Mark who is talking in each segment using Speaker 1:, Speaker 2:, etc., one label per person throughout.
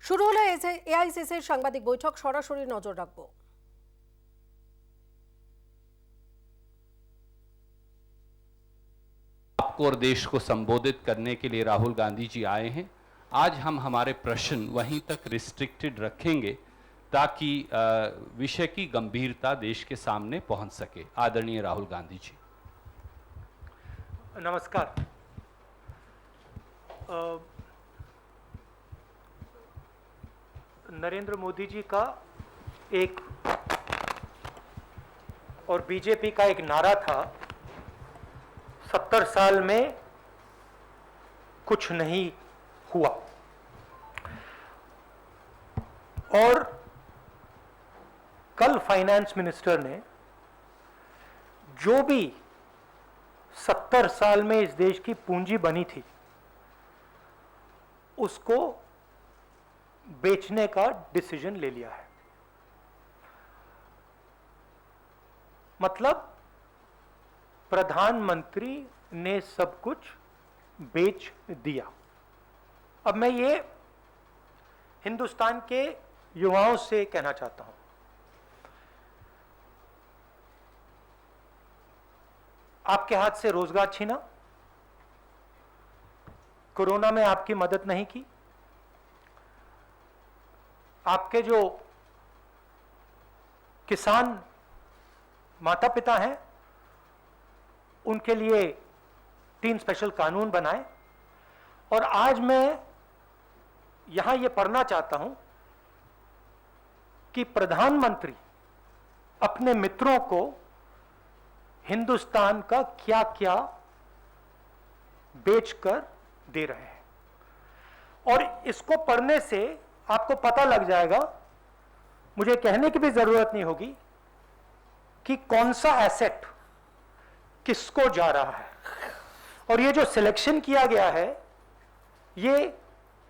Speaker 1: শুরু হলো এআইসিসির সাংবাদিক বৈঠক, সরাসরি নজর রাখবো।
Speaker 2: आपको और देश को संबोधित करने के लिए राहुल गांधी जी आए हैं। आज हम हमारे प्रश्न वहीं तक रिस्ट्रिक्टेड रखेंगे ताकि विषय की गंभीरता देश के सामने पहुंच सके। आदरणीय राहुल गांधी जी।
Speaker 3: नमस्कार। नरेंद्र मोदी जी का एक और बीजेपी का एक नारा था, 70 साल में कुछ नहीं हुआ। और कल फाइनेंस मिनिस्टर ने जो भी 70 साल में इस देश की पूंजी बनी थी उसको बेचने का डिसीजन ले लिया है। मतलब प्रधानमंत्री ने सब कुछ बेच दिया। अब मैं ये हिंदुस्तान के युवाओं से कहना चाहता हूं, आपके हाथ से रोजगार छीना, कोरोना में आपकी मदद नहीं की, आपके जो किसान माता पिता हैं उनके लिए 3 स्पेशल कानून बनाए। और आज मैं यहां यह पढ़ना चाहता हूं कि प्रधानमंत्री अपने मित्रों को हिंदुस्तान का क्या क्या बेचकर दे रहे हैं। और इसको पढ़ने से आपको पता लग जाएगा, मुझे कहने की भी जरूरत नहीं होगी कि कौन सा एसेट किसको जा रहा है। और ये जो सिलेक्शन किया गया है ये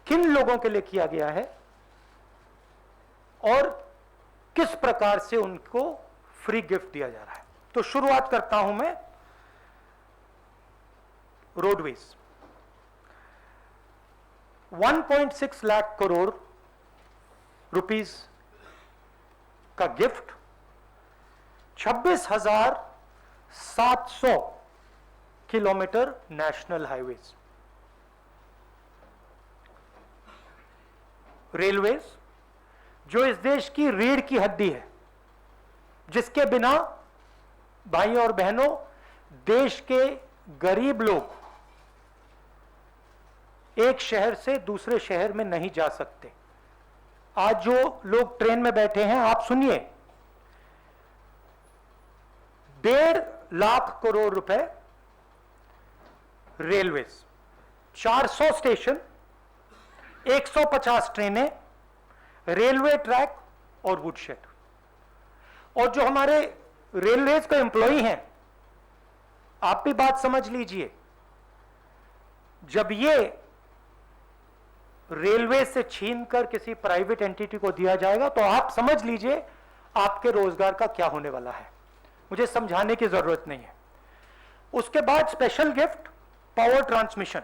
Speaker 3: किन लोगों के लिए किया गया है और किस प्रकार से उनको फ्री गिफ्ट दिया जा रहा है। तो शुरुआत करता हूं मैं रोडवेज। 1.6 लाख करोड़ रुपीस का gift, 26,700 kilometre national highways. Railways जो इस देश की रीढ़ की हड्डी है, जिसके बिना भाइयों और बहनों देश के गरीब लोग एक शहर से दूसरे शहर में नहीं जा सकते। आज जो लोग ट्रेन में बैठे हैं, आप सुनिए, 1.5 लाख करोड़ रुपए रेलवेज, 400 स्टेशन, 150 ट्रेनें, रेलवे ट्रैक और वुडशेड। और जो हमारे रेलवेज के एम्प्लॉई हैं, आप भी बात समझ लीजिए, जब ये रेलवे से छीनकर किसी प्राइवेट एंटिटी को दिया जाएगा तो आप समझ लीजिए आपके रोजगार का क्या होने वाला है। मुझे समझाने की जरूरत नहीं है। उसके बाद special gift power transmission,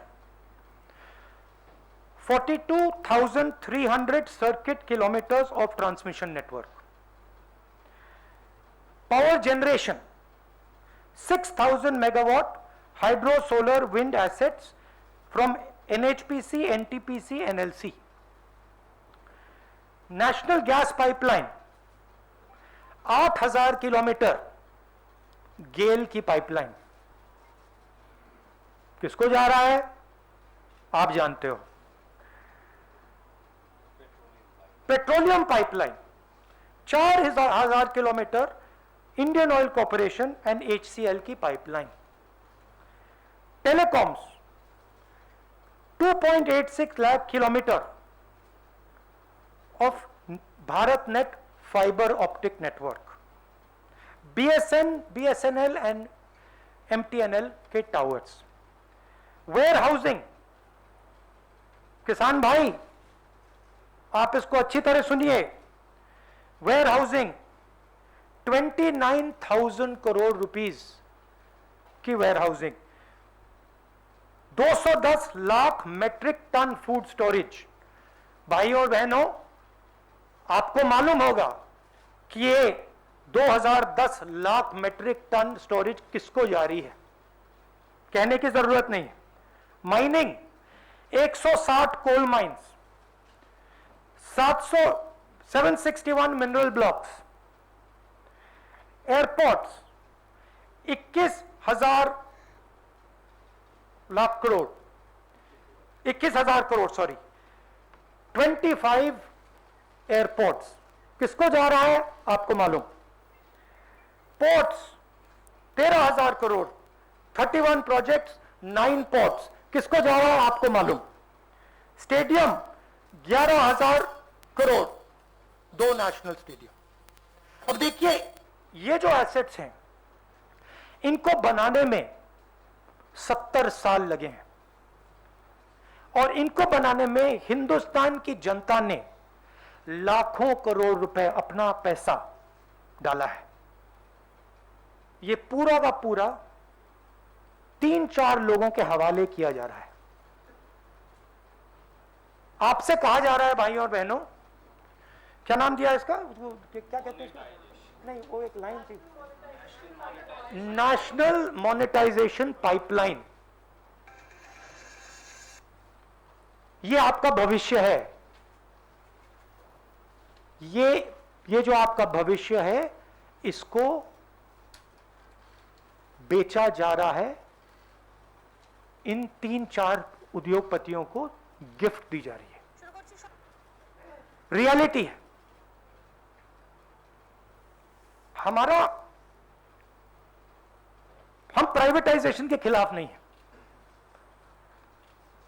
Speaker 3: 42,300 circuit kilometres of transmission network. Power generation, 6,000 megawatt hydro solar wind assets from NHPC, NTPC, NLC। National gas pipeline, 8,000 kilometre GAIL की पाइपलाइन। किसको जा रहा है आप जानते हो। Petroleum pipeline, 4,000 kilometre Indian oil corporation and HCL की pipeline. Telecoms, 2.86 lakh kilometre of Bharat net fibre optic network. BSNL and MTNL के टावर्स। वेयर हाउसिंग, किसान भाई आप इसको अच्छी तरह सुनिए, वेयर हाउसिंग 29,000 करोड़ रुपीस की warehousing. 210 lakh metric ton food storage, भाई और बहनों, आपको मालूम होगा कि ये 2010 लाख मेट्रिक टन स्टोरेज किसको जारी है, कहने की जरूरत नहीं है। Mining 160 coal mines, 761 mineral blocks, airports 21,000 lakh crore, 21,000 crore sorry, 25 airports किसको जा रहा है आपको मालूम। पोर्ट्स 13,000 करोड़, 31 प्रोजेक्ट्स, 9 पोर्ट्स किसको जा रहा है आपको मालूम। Stadium 11,000 crore, 2 national stadium. अब देखिए ये जो एसेट्स हैं इनको बनाने में 70 साल लगे हैं और इनको बनाने में हिंदुस्तान की जनता ने लाखों करोड़ रुपए अपना पैसा डाला है। ये पूरा का पूरा 3-4 लोगों के हवाले किया जा रहा है। आपसे कहा जा रहा है भाई और बहनों, क्या नाम दिया इसका, वो क्या कहते हैं इसका, नहीं वो एक लाइन थी, नेशनल मोनेटाइजेशन पाइपलाइन। ये आपका भविष्य है, ये जो आपका भविष्य है इसको बेचा जा रहा है, इन 3-4 उद्योगपतियों को गिफ्ट दी जा रही है। रियलिटी है। हम प्राइवेटाइजेशन के खिलाफ नहीं है,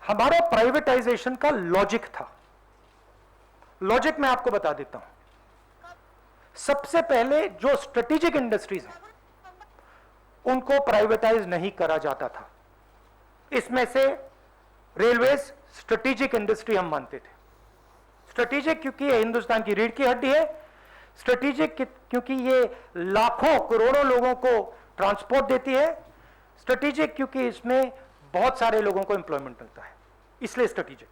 Speaker 3: हमारा प्राइवेटाइजेशन का लॉजिक था। लॉजिक मैं आपको बता देता हूं। सबसे पहले जो स्ट्रेटेजिक इंडस्ट्रीज हैं उनको प्राइवेटाइज नहीं करा जाता था। इसमें से रेलवेज स्ट्रेटेजिक इंडस्ट्री हम मानते थे। स्ट्रेटेजिक क्योंकि ये हिंदुस्तान की रीढ़ की हड्डी है, स्ट्रेटेजिक क्योंकि ये लाखों करोड़ों लोगों को ट्रांसपोर्ट देती है, स्ट्रेटेजिक क्योंकि इसमें बहुत सारे लोगों को एम्प्लॉयमेंट मिलता है, इसलिए स्ट्रेटेजिक।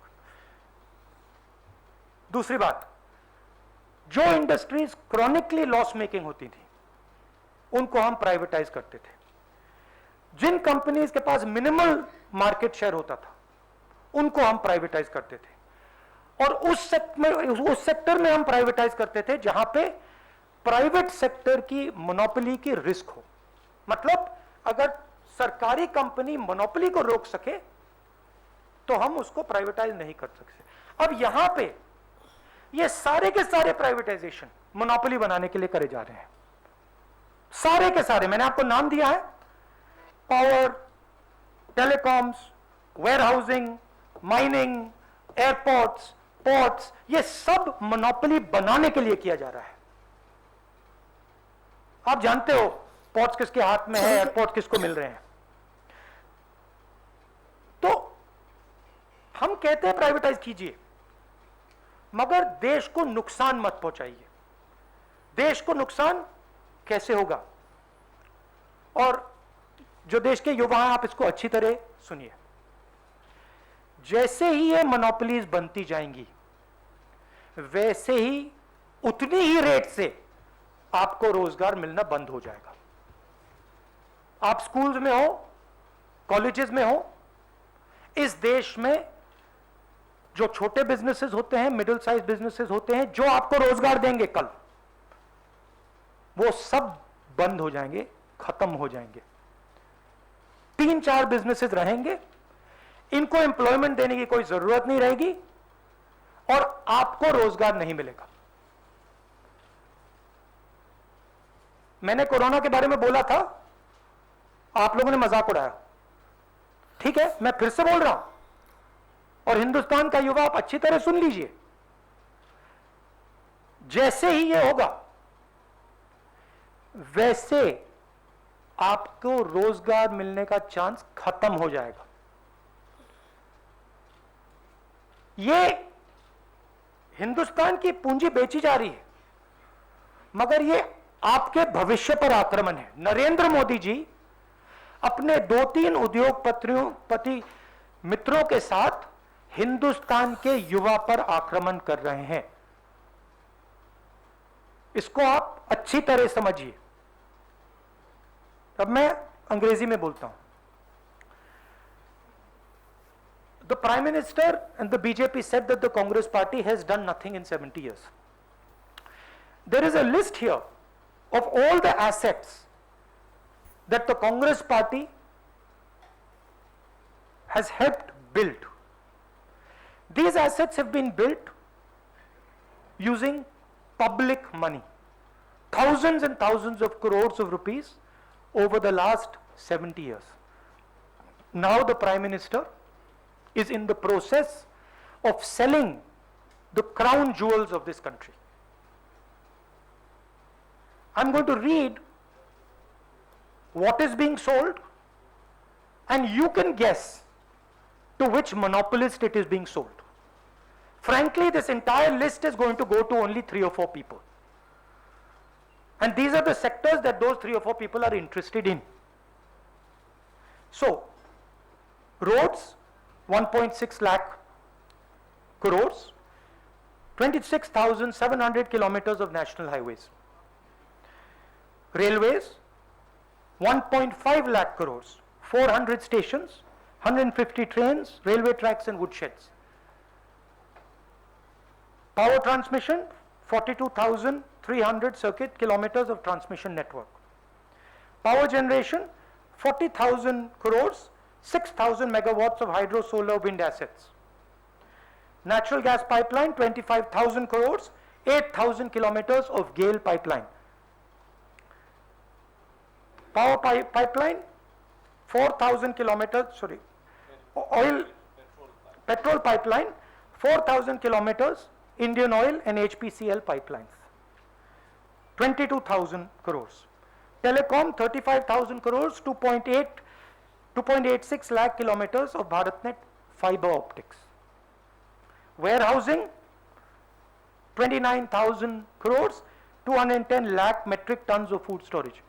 Speaker 3: दूसरी बात, जो इंडस्ट्रीज क्रॉनिकली लॉस मेकिंग होती थी उनको हम प्राइवेटाइज करते थे। जिन कंपनीज के पास मिनिमल मार्केट शेयर होता था उनको हम प्राइवेटाइज करते थे और उस सेक्टर में हम प्राइवेटाइज करते थे जहां पे प्राइवेट सेक्टर की मोनोपोली की रिस्क हो। मतलब अगर सरकारी कंपनी मोनोपोली को रोक सके तो हम उसको प्राइवेटाइज नहीं कर सकते। अब यहां पे ये सारे के सारे प्राइवेटाइजेशन मोनोपोली बनाने के लिए करे जा रहे हैं, सारे के सारे। मैंने आपको नाम दिया है, power, telecoms, warehousing, mining, airports, ports, ये सब मोनोपोली बनाने के लिए किया जा रहा है। आप जानते हो पोर्ट्स किसके हाथ में है, एयरपोर्ट किसको मिल रहे हैं। तो हम कहते हैं प्राइवेटाइज कीजिए, मगर देश को नुकसान मत पहुंचाइए। देश को नुकसान कैसे होगा, और जो देश के युवा हैं आप इसको अच्छी तरह सुनिए। जैसे ही ये मोनोपोलीज बनती जाएंगी वैसे ही उतनी ही रेट से आपको रोजगार मिलना बंद हो जाएगा। आप स्कूल्स में हो, कॉलेजेस में हो, इस देश में जो छोटे बिजनेसेस होते हैं, मिडिल साइज बिजनेसेस होते हैं, जो आपको रोजगार देंगे कल, वो सब बंद हो जाएंगे, खत्म हो जाएंगे। 3-4 बिजनेसेस रहेंगे, इनको एम्प्लॉयमेंट देने की कोई जरूरत नहीं रहेगी और आपको रोजगार नहीं मिलेगा। मैंने कोरोना के बारे में बोला था, आप लोगों ने मजाक उड़ाया, ठीक है, मैं फिर से बोल रहा हूं, और हिंदुस्तान का युवा आप अच्छी तरह सुन लीजिए। जैसे ही ये होगा वैसे आपको रोजगार मिलने का चांस खत्म हो जाएगा। ये हिंदुस्तान की पूंजी बेची जा रही है, मगर ये आपके भविष्य पर आक्रमण है। नरेंद्र मोदी जी अपने 2-3 उद्योगपति मित्रों के साथ हिंदुस्तान के युवा पर आक्रमण कर रहे हैं। इसको आप अच्छी तरह समझिए। अब मैं अंग्रेजी में बोलता हूं। The Prime Minister and the BJP said that the Congress party has done nothing in 70 years. There is a list here of all the assets that the Congress party has helped build. These assets have been built using public money, thousands and thousands of crores of rupees over the last 70 years. Now the Prime Minister is in the process of selling the crown jewels of this country. I'm going to read what is being sold, and you can guess to which monopolist it is being sold. Frankly, this entire list is going to go to only 3 or 4 people. And these are the sectors that those 3 or 4 people are interested in. So, roads, 1.6 lakh crores, 26,700 kilometers of national highways. Railways, 1.5 lakh crores, 400 stations, 150 trains, railway tracks and woodsheds. Power transmission, 42,300 circuit kilometers of transmission network. Power generation, 40,000 crores, 6,000 megawatts of hydro, solar, wind assets. Natural gas pipeline, 25,000 crores, 8,000 kilometers of GAIL pipeline. Power pipeline, 4,000 kilometers, sorry, petrol pipeline, 4,000 kilometers, Indian Oil and HPCL pipelines. 22,000 crores. Telecom, 35,000 crores, 2.86 lakh kilometers of BharatNet fiber optics. Warehousing, 29,000 crores, 210 lakh metric tons of food storage.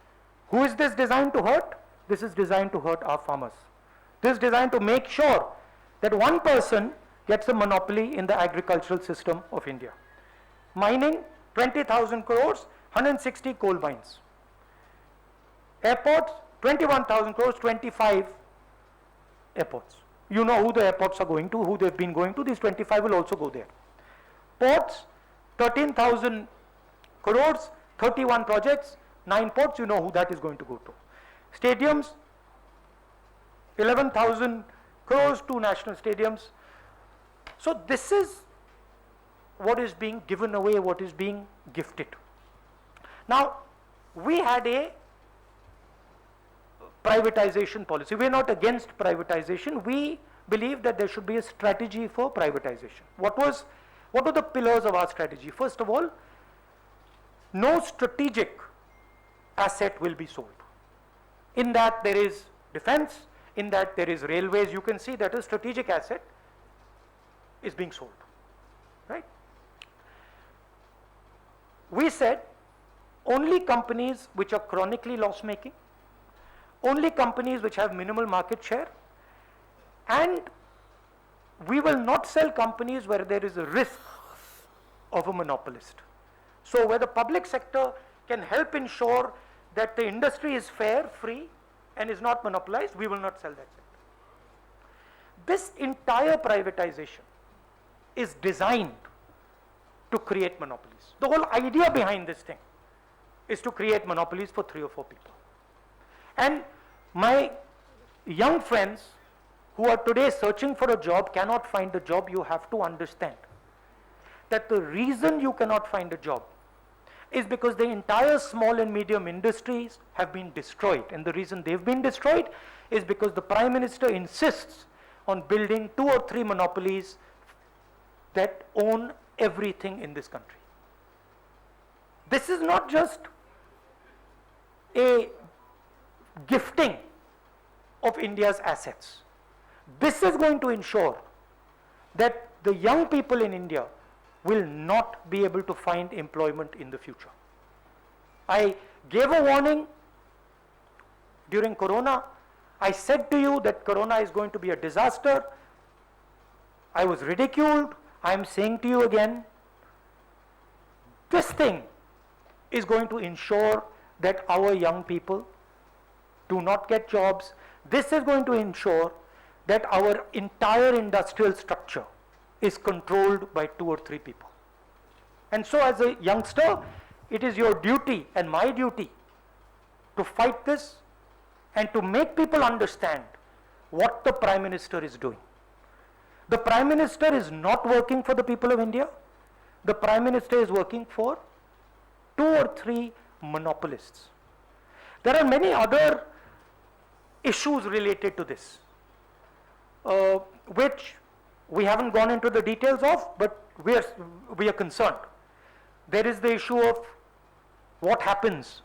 Speaker 3: Who is this designed to hurt? This is designed to hurt our farmers. This is designed to make sure that one person gets a monopoly in the agricultural system of India. Mining, 20,000 crores, 160 coal mines. Airports, 21,000 crores, 25 airports. You know who the airports are going to, who they've been going to. These 25 will also go there. Ports, 13,000 crores, 31 projects, 9 ports. You know who that is going to go to. Stadiums, 11,000 crores, 2 national stadiums. So this is what is being given away, what is being gifted. Now, we had a privatization policy. We are not against privatization. We believe that there should be a strategy for privatization. What were the pillars of our strategy? First of all, no strategic asset will be sold. In that there is defense, in that there is railways. You can see that a strategic asset is being sold, right? We said only companies which are chronically loss-making, only companies which have minimal market share, and we will not sell companies where there is a risk of a monopolist. So where the public sector can help ensure that the industry is fair, free, and is not monopolized, we will not sell that sector. This entire privatization is designed to create monopolies. The whole idea behind this thing is to create monopolies for 3 or 4 people. And my young friends who are today searching for a job cannot find a job. You have to understand that the reason you cannot find a job is because the entire small and medium industries have been destroyed. And the reason they've been destroyed is because the Prime Minister insists on building 2 or 3 monopolies that own everything in this country. This is not just a gifting of India's assets. This is going to ensure that the young people in India will not be able to find employment in the future. I gave a warning during Corona. I said to you that Corona is going to be a disaster. I was ridiculed. I'm saying to you again, this thing is going to ensure that our young people do not get jobs. This is going to ensure that our entire industrial structure is controlled by 2 or 3 people. And so as a youngster, it is your duty and my duty to fight this and to make people understand what the Prime Minister is doing. The Prime Minister is not working for the people of India. The Prime Minister is working for 2 or 3 monopolists. There are many other issues related to this, which we haven't gone into the details of, but we are concerned. There is the issue of what happens